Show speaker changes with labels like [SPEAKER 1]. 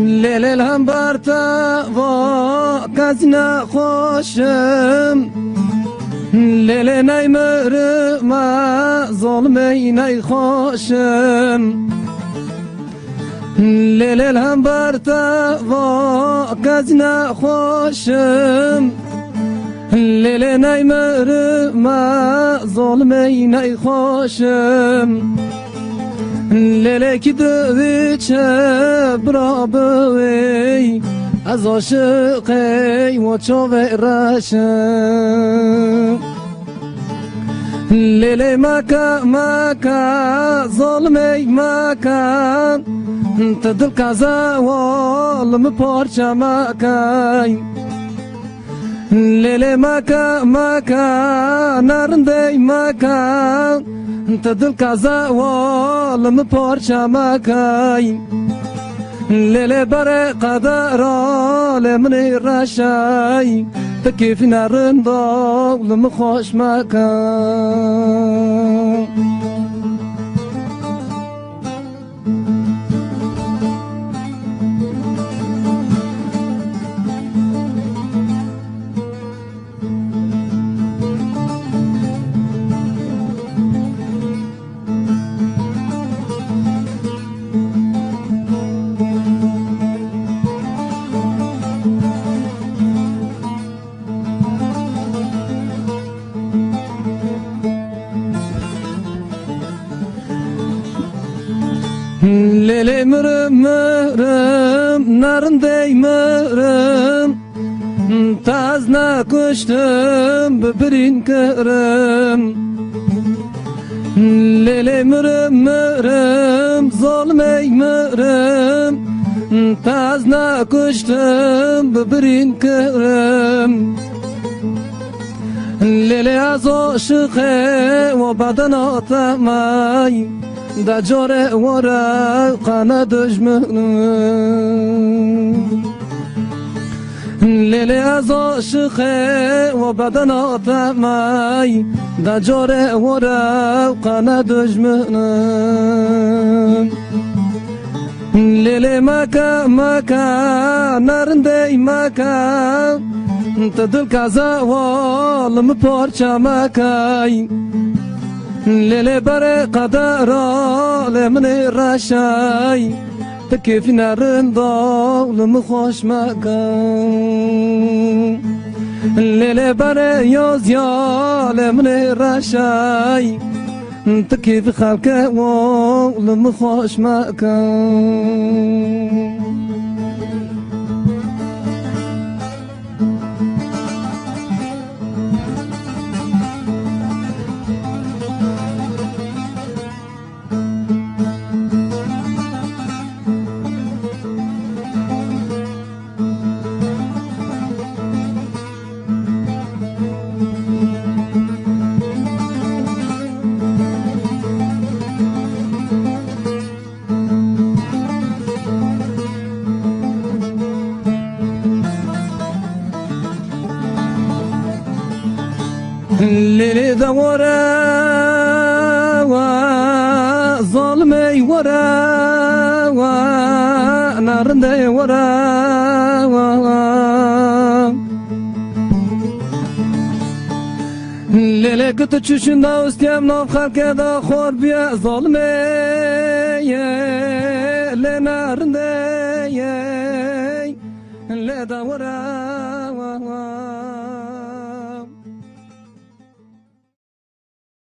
[SPEAKER 1] لیل هم برتا و کس نخوشم لیل نیمرم ظلمی نیخوشم لیل هم برتا و کس نخوشم لیل نیمرم ظلمی نیخوشم لیل کی دوی چه برابوی از عاشقی و چوه رشم لیل مکا ظلمی مکا تدل کازا والم پارچه مکای لیل مکا نرندی مکا تدل کازا والم پارچه مکای لیل بر قدر آلم رشای تکیف نرندا ولم خوش مکان لیلی مرم نرندی مرم تاز نکشتم ببرین کرم لیلی مرم ظلمی مرم تاز نکشتم ببرین کرم لیلی از عاشقه و بدن آتمای دا جاره ورا قانا دجمنم لیلی از عاشقه و بدن آتمای دا جاره ورا قانا دجمنم لیلی مکا نرندی مکا تدل کازا والم پارچه مکای لیل بر قدر آلم رشای تکیف نرندا ولم خوش مکان لیل بر یازی آلم رشای تکیف خلق ولم خوش مکان لیلی دا ورا و ظلمی ورا و نرنده ورا و لیلی کتو چوشن دا استیم نام خلق دا خور بیا ظلمی لی نرنده لی دا ورا